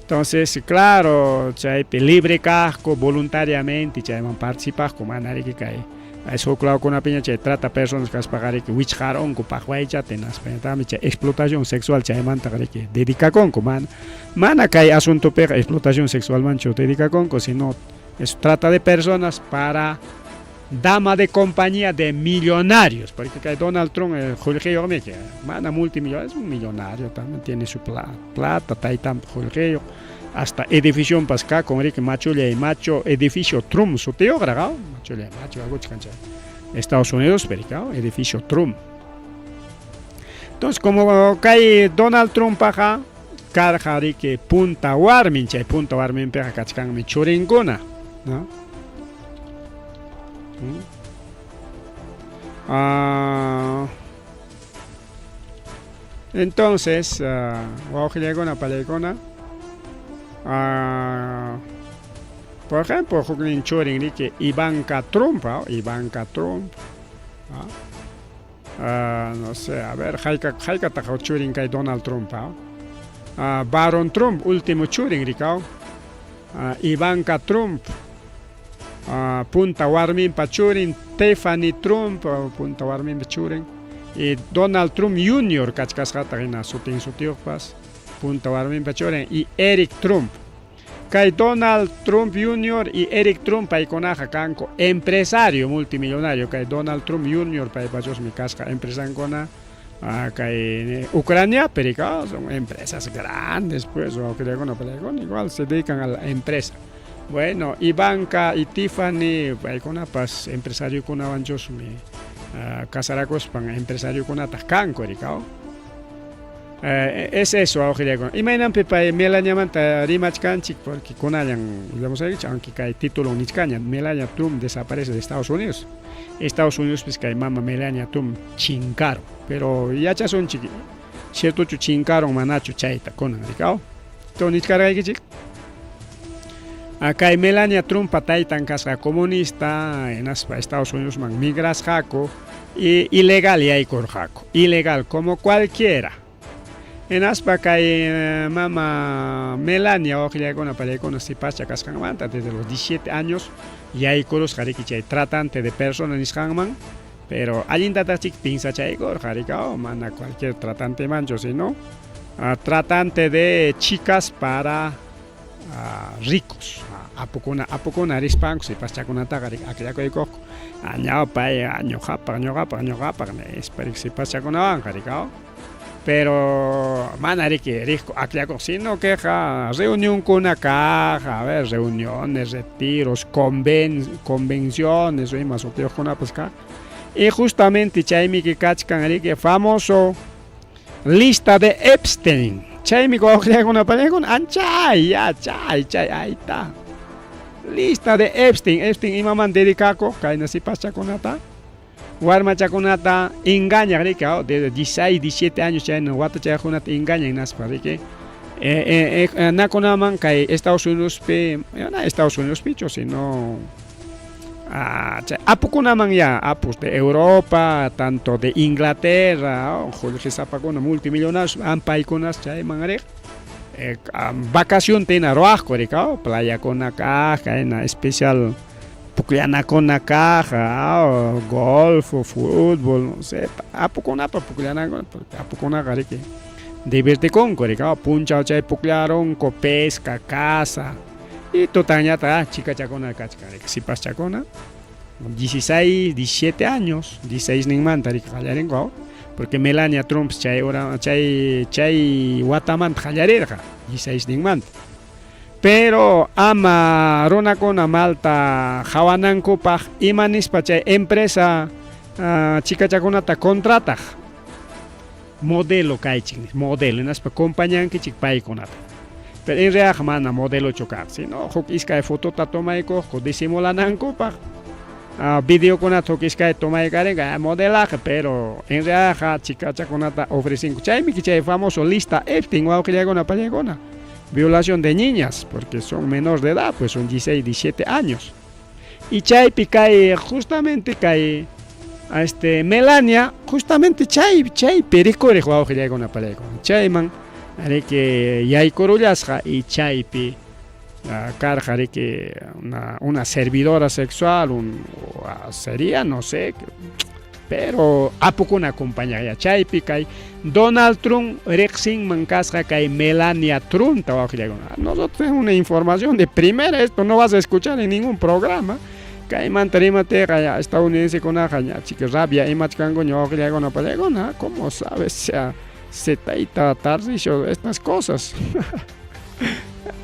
S2: Entonces, claro, chay libre casco voluntariamente chay man participar como manari que cae. Eso claro con la piña chay trata personas que pagar que wichharon con pajuecha tenas penetami chay explotación sexual chay man que dedica con man. Mana que hay asunto pega explotación sexual mancho dedica con sino es trata de personas para dama de compañía de millonarios porque que Donald Trump Jorge que mana multimillonario es un millonario también tiene su plata taitan Jorge hasta edificio pasca con Rick Machulia y Macho edificio Trump su teo gragao Machulia Macho algo cancha Estados Unidos pericao edificio Trump. Entonces como cae Donald Trump paja karjari que punta warmin chay punta warmin peja kachkanmi churinkuna, ¿no? Entonces, wawqilakuna palaykuna, por ejemplo, huknin churin que Ivanka Trump, no sé, a ver, hayka taja churin kay Donald Trump, Baron Trump, último churin rikao, Ivanka Trump, punta warmin pa churin, Tiffany Trump, punta warmin pa churin, y Donald Trump Jr. kachkasqata hina sutin sutiuqpas, punta warmin pa churin, y Eric Trump. Kay Donald Trump Jr. y Eric Trump paykunaqa kanku empresario multimillonario. Kay Donald Trump Jr. paypachosmi kasqa empresankuna kay Ucrania, pero son empresas grandes, pues, igual se dedican a la empresa. Bueno, Ivanka y Tiffany paykunapas empresario kunawanchosmi kasarakuspan empresario kunata kanku rikao. Es eso, imagínate para Melania Manta Rimachkanchik, porque con hayan, digamos, aunque cae título Nichcaña, Melania Trump desaparece de Estados Unidos. Estados Unidos, pues que mama Melania Trump chincaro, pero ya son chiqui, cierto chincaro manacho chaita con Americao. Todo Nichcara hay que chic. Acá hay Melania Trump pataitan casa comunista en Estados Unidos, man migras jaco, y ilegal y hay cor jaco, ilegal como cualquiera. En aspa kay mama Melania ojilakuna palaykunas sipacha kasqanmanta desde los 17 años y hay coros jariki chay tratante de personas nisqanman, pero allintata chik pinza chay kor jarika mana cualquier tratante mancho, sino tratante de chicas para ricos. Apukuna rispanko sipachakunata akllakuykuk añawpay añojapa esperik sipachakunawan jarika. Pero manari que rico aclaco, sino que reunión con una caja, a ver, reuniones, retiros, convenciones, o más o con una pesca. Y justamente Chaimi que cachcan que famoso lista de Epstein. Chaimi con una película, chay, ahí está. Lista de Epstein imaman dedicado, caen así pasa con ata. Warma chakunata engaña rica de 16, 17 años ya no wata chakunata engaña en aspa que nakonaman kay Estados Unidos picho sino apukunaman ya apus de Europa, tanto de Inglaterra, Jorge Zapacona multimillonarios ampaikunas chay mangarek vacación tena roajo rica playa con acá en especial Pucliana con la caja, golf, fútbol, no sé, apukona garike. Divierte con corica, puncha chay puclaron, pesca, casa. Y totañata, chica chacona cachcare, si pas chacona. 16, 17 años, 16 ningman tarik hallarengo, porque Melania Trump chay wataman hallarerja, 16 ningman. Pero ama rona con Malta jawanan kupaj imanis pachay empresa chica chakunata contrata modelo kaiching modelo en aspa compañían que chic paikonata. Pero en realidad mana modelo chocar, sino hok iska foto ta tomaiko ko disimulanan kupaj video con hok iska tomai carega modelaje, pero en realidad chica chakunata ofrecen chay mi que famoso lista Epstein wa que llega una palegona. Violación de niñas, porque son menores de edad, pues son 16, 17 años. Y Chaypi cae, justamente cae a Melania, justamente Chay pericore jugado que llega una pareja. Chayman, haré que ya hay corullasja y Chaypi, carga haré que una servidora sexual, sería, no sé, pero a poco una compañía Chaypi cae Donald Trump Rexing Mancasca cae Melania Trump. Nosotros tenemos una información de primera, esto no vas a escuchar en ningún programa. Cae mantarima terra estadounidense con ajaña, chica rabia y machcango no una palegona, ¿cómo sabes? Se taita tarsicho estas cosas.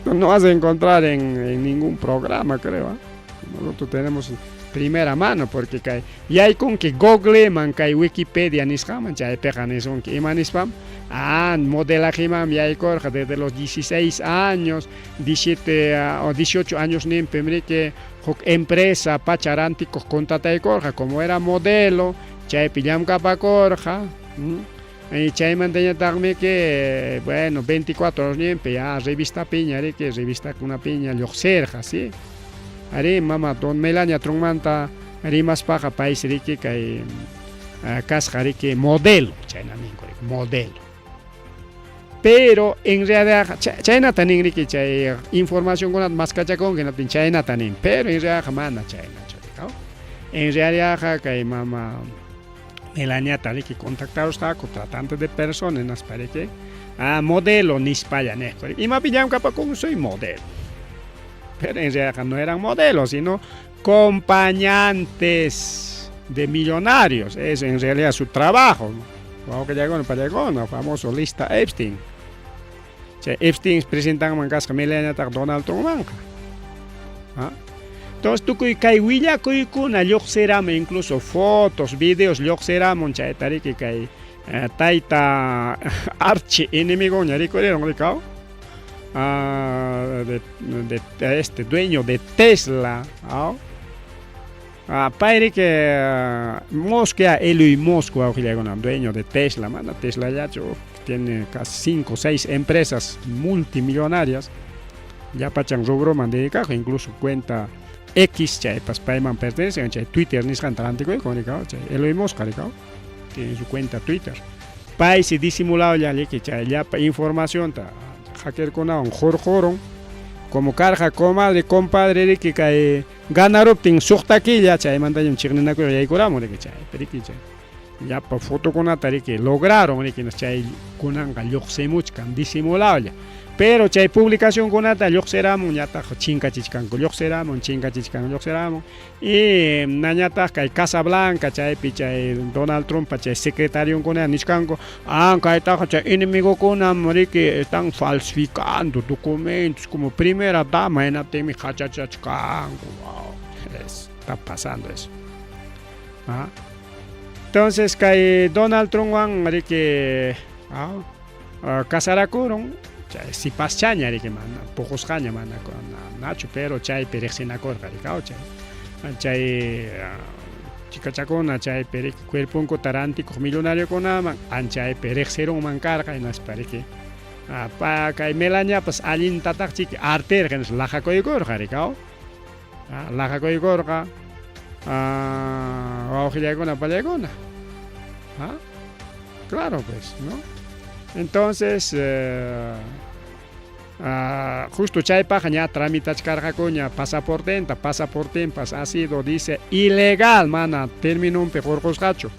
S2: No vas a encontrar en ningún programa, creo. Nosotros tenemos primera mano, porque ya hay con que Google man que Wikipedia nisqaman, ya hay peganes con que imanispam, modelaje man ya hay corja desde los 16 años, 17 o 18 años ni que empresa pacharanticos contrata y corja, como era modelo, ya hay pillam capa corja, y chay manteña también que, bueno, 24 años ya revista piña, que revista con una piña, serja, ¿sí? Ari mama don Melania Trumanta ari más paja país rique que casjari que modelo China modelo, pero en realidad China tanin rique chay información con más cachacón que no tin China tanin, pero en realidad mana China chao en realidad que mama Melania tali que contactaros está con tratantes de personas para que modelo ni España y me pillan capa como soy modelo. Pero en realidad no eran modelos, sino acompañantes de millonarios. Es en realidad su trabajo. Como que llegó para el famoso lista Epstein. Epstein presentan en casa Melania Donald Trump. Entonces tú que huilla que kuna será incluso fotos, videos serán tari que taita archi enemigo ni recuerdo de este dueño de Tesla, padre que Moscú, Elon Musk, dueño de Tesla, Tesla ya tiene casi 5 o 6 empresas multimillonarias, ya pachan rubro man dedicado, incluso cuenta X, Payman pertenece, Twitter ni escantalante, Elon Musk, tiene su cuenta Twitter, país disimulado ya información hacker con un jorjoron como carja comadre compadre que ganaron tin suhtaquilla chay manda un chirnina ko ya ikuramo de que chay periki chay ya por foto con atari que lograron que nos chay kunan gallo se muchkan disimulado ya pero chay publicación con ata yo seramo ya ta chinka chichkan ko yo seramo chinka chichkan yo seramo y nañata kay Casa Blanca chay pichay Donald Trump chay secretario con nishkanko kay ta chay enemigo con amor que están falsificando documentos como primera dama en atemi hachachachkan. Wow, está pasando eso. Entonces kay Donald Trump van que casarakuron si paschaña que mana pocos caña mana con Nacho pero chay perexina corga chay chica chacona chay perek cuerpo un cotarántico millonario con ama chay perexero man carga en las que pa kay Melania pues alin tatak chic arter que es la jaco y corga la jaco y corga ojilla con la palegona claro pues no. Entonces, justo chay paja tramitas carga coña pasaporte ha sido dice ilegal mana terminó un peor coscacho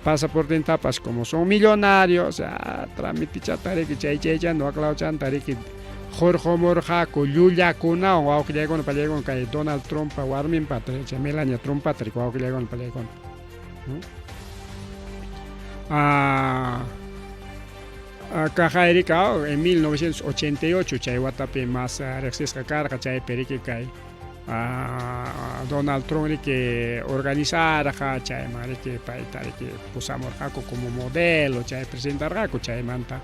S2: pasaporte tapas como son millonarios tramiticha tare que chay no aclao chan tare que Jorge Morja Cuyuya Kuna o que llega con palegon que Donald Trump warmin patre Melania Trump Patrick o que llega con palegon caja Erika en 1988 chay watape más rexesca carga chay perique chay Donald Trump que organizar chay mare que paitare que pusamos jaco como modelo chay presentar jaco chay manta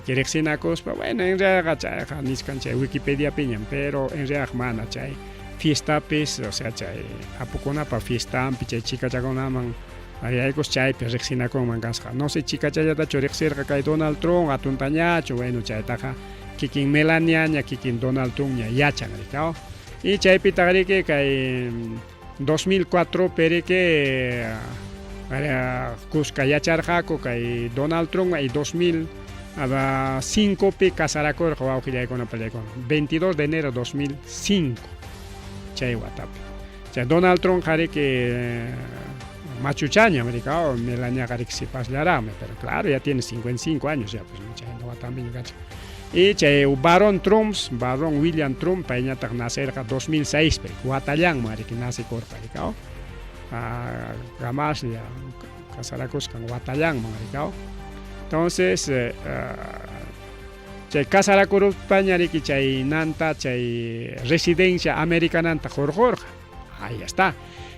S2: que rexina cospa bueno en realidad chay niscan chay Wikipedia piñan pero en realidad mana chay fiesta pes o sea chay apocona pa fiesta chay chica chagona man hay cosas chay perexina con mangasja no sé chica chay ta chorexer que Donald Trump atuntañacho bueno chay taja kikin Melania nya kikin Donald Trump nya yachan ricao y chay pitagri que en 2004 pere que cusca yachar jaco que Donald Trump y 2005 pe casaracor joao que ya con apellecon 22 de enero 2005 chay watape chay Donald Trump jare que machuchaña americano Melania Garixi Paslarame pero claro ya tiene 55 años ya pues no va tan bien gacho y che Barón William Trump peña tak nacer en 2006 pero Guatayán mari que nace corta americano gamas ya casaracos con Guatayán americano entonces che casaracos España que che nanta che residencia americana nanta Jorge Ahí está.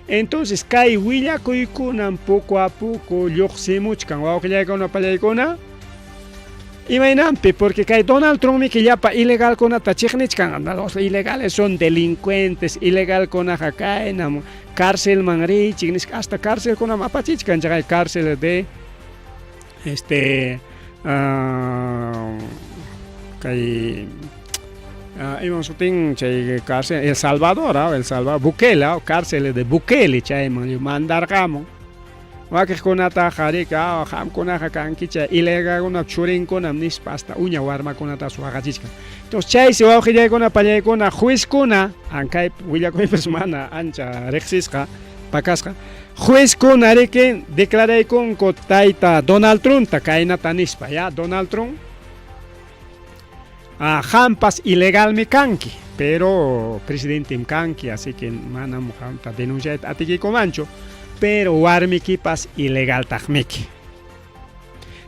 S2: Entonces, kay willakuykunan poco a poco lluqsimuchkan wawqillaykuna pallaykuna. Imaynampi, porque kay Donald Trump que llapa ilegal kunata chiqnichkan, los ilegales son delincuentes, ilegal kunaqa kaynam cárcel man richik, hasta cárcel kunam apachichkan, chay cárcel de kay imam sutin chay cárcel El Salvador, Bukele, cárcel de Bukele chay mandarqamun. Wakih kunata harika ham kunaqa kankicha ilegal kuna churin kuna nispa hasta uña warma kunata suagachichka. Entonces chay si wawqillaykuna pallaykuna juez kuna ankay willakuypis mana ancha riqsisqa pakasqa juez kuna rikin declaraykunku tayta Donald Trump ta kaynata nispa ya Donald Trump hampas ilegalmi kanki pero presidente kanki así que manam hamta denunciayta atikikumanchu pero warmikipas ilegal tajmiki.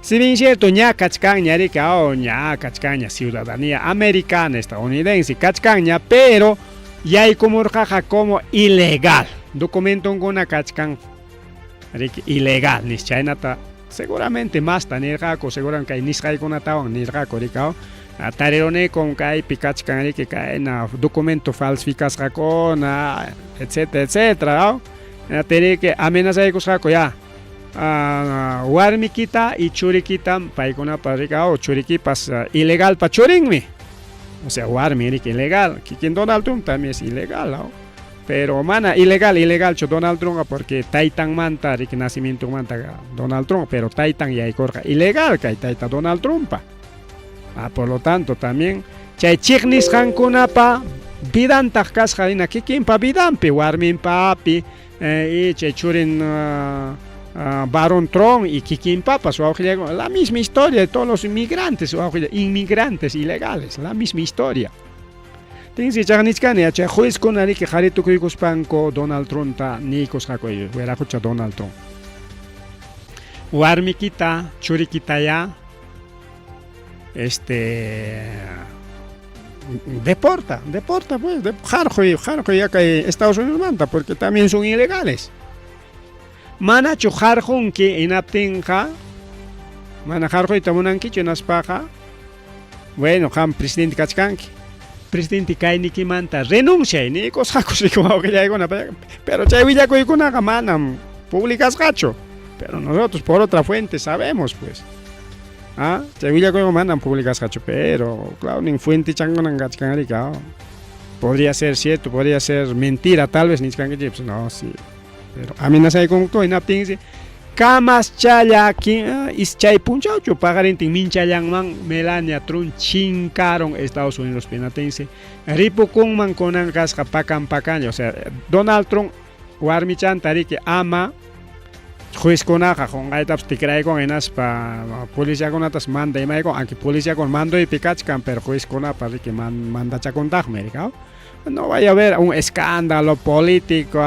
S2: Si bien cierto, ña kachkaña rica o ña kachkaña ciudadanía americana, estadounidense, kachkaña, pero ya hay como urjaja como ilegal. Documento con kachkan ilegal, ni chaynata seguramente más tan irjako, seguramente hay nisjay con atawan nirjako ricao. Tarerone con kai pikachkan rica kai na documento falsificas jakona, etcétera, etcétera. Tere que amenaza kusako ya warmikita y churikita paikuna parika o churikipas ilegal pa churingmi, o sea warmi que ilegal quien Donald Trump también es ilegal, ¿no? Pero mana ilegal cho Donald Trump porque taitan manta que nacimiento manta Donald Trump, pero taitan ya corja ilegal que taita Donald Trump por lo tanto también chay chignis hankunapa bidan tajkas harina kikin pa bidan pe warmin papi y Chechurin Baron Trump y Kikin Papas, la misma historia de todos los inmigrantes ilegales, la misma historia. Tinsi chagnichkani acha juez con ari que jaritu kuikuspanko Donald Trump ta nikos hakoy werakucha Donald Trump. Warmikita, churikita deporta pues, jarjo ya que Estados Unidos manda porque también son ilegales. Mana chujarjon que inaptinja, mana jarjo y tamunanki chunaspaja. Bueno, ham presidente kachkanki. Presidente kainiki manta renuncia ni cosa como que ya icona, pero chay villako icona manam publicas gacho. Pero nosotros por otra fuente sabemos pues. Chavilla como mandan públicas cacho, pero claro, ni fuente chango nangatchkanarika. Podría ser cierto, podría ser mentira, tal vez ni chips, no, sí. Pero amenaza de con todo inaptinse. Kamas chaya aquí is chay punchaucho pagarentin minchayang man Melania Trump chincaron Estados Unidos penatense. Ripo con man conan casca pacan, o sea, Donald Trump warmichan tarike ama juez konaqa jonqaytapas tikrayku hinaspa policía kunatas manda imayku aunque policía con mando y pikachkan pero juez konapas riki mandachakuntaqmi rika no vaya a haber un escándalo político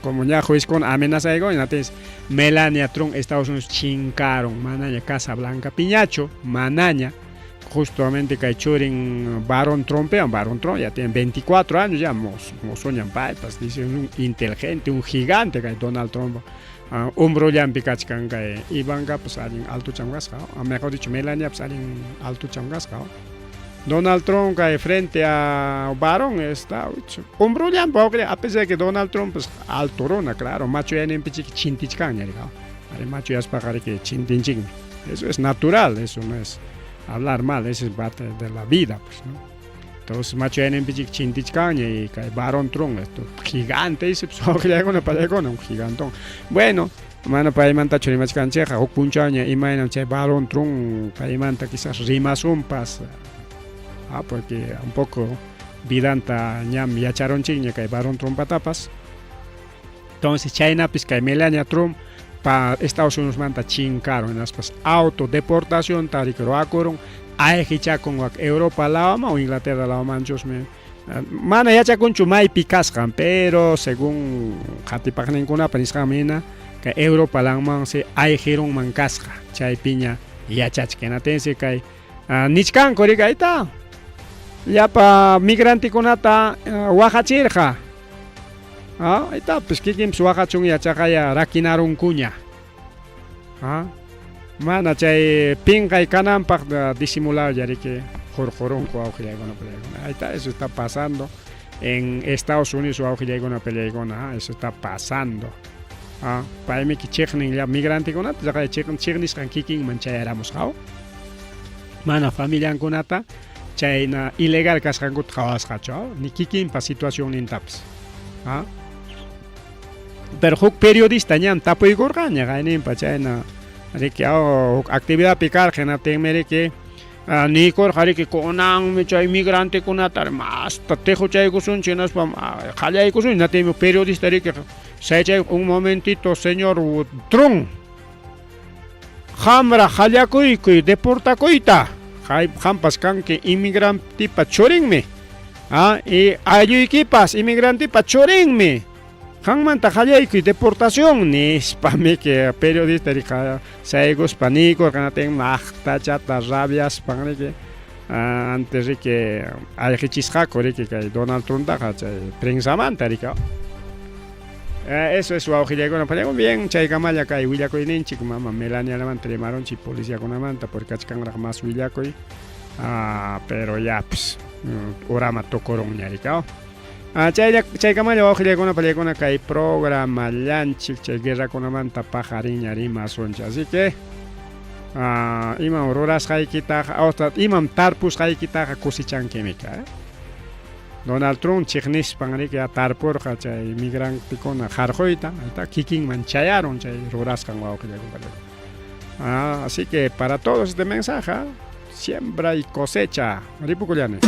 S2: como ya juez con amenaza y entonces Melania Trump Estados Unidos chincaron manaña Casa Blanca piñacho manaña justamente que churin Baron Trump ya tiene 24 años ya soñan paipas dice un inteligente un gigante que Donald Trump umbro ya pikachkan que Ivanka pues alguien alto changasca mejor dicho Melania pues alguien alto changasca Donald Trump que frente a Baron está umbro ya a pesar de que Donald Trump pues alto rona claro macho ya en pichi chintichkan ya macho ya es para que chintinching eso es natural eso no es hablar mal, eso es parte de la vida, pues, ¿no? Entonces, macho en pichik chintichcaña y que Baron Trump, esto gigante, dice, pues, un gigantón. Bueno, mano para imanta churimachcancheja, o punchaña, imagina, che Baron Trump, para imanta quizás rimas umpas, porque un poco vidanta ñam yacharon chiña que Baron Trump patapas. Entonces, China, pues, que Melania Trump, para Estados Unidos manta chincaron en las autodeportación tarikro akoron aejicha con Europa lama o Inglaterra lama manchos me mana ya cha con chumay picascan pero según hatipagnen kuna paniskamina que Europa lama se aejiron mancasca chay piña ya chachkenatense kai nichkan korikaita llapa migrantikunata waqachirqa. Pues kikinpis waqachun yachaqaya rakinarunkuña. Mana chay pinqay kananpaq disimulado yariki jorunku awqillaykuna peleaykuna. Ahí está, eso está pasando en Estados Unidos awqillaykuna peleaykuna, eso está pasando. Paymi chiqnin ya migrantikunata chaqay chiqnisqan kikinman chayaramusqa. Mana familiankunata chayna ilegal kasqankuta qhawasqachu, ni kikinpa situación nintapis. Pero huk periodista ñan tapuykurqaña qayninpa chayna riki actividad pikarqina tenmeriki nikurqariki kunanmi chay migrantekunata masta tejuchaykusunchik hinaspa qallaykusunchik natimi periodista riki chay un momentito señor Trump qamra qallakuykuy deportakuyta qampas kanki inmigrantipa churinmi y ayuykipas inmigrantipa churinmi qanmanta qallaykuy deportación nispami que periodista rika sayguspa nikurqanatin maqtachata rabiaspan riki antes riki alqichisqaku riki kay Donald Trumptaqa chay prensamanta rika. Eso es wawqillaykuna pariakun bien chaykamalla kay willakuyninchik mama Melanialamanta rimaronchik policiakunamanta porque achkanraq mas willakuy pero ya pues urama tokorunña rika. Chaykamalla wawqillaykuna pariakuna kay programa llanchik chay guerrakunamanta pajariña rimasunchik así que imam rurasqaykitaqa imam tarpusqaykitaqa kusichankimika. Donald Trump chiqnispan riki tarpurqa chay migrantikuna qarquyta kikinman chayaron chay rurasqan wawqillaykuna. Así que para todos este mensaje, siembra y cosecha. Ripukullani.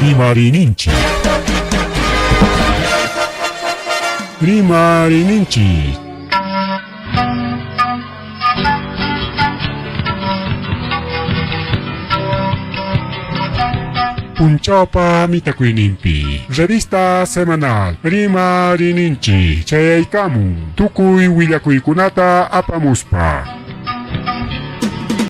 S1: Rimarininchi. Rimarininchi. Punchawpa mitakuynimpi. Revista semanal Rimarininchi chayaykamun tukuy willakuykunata apamuspa.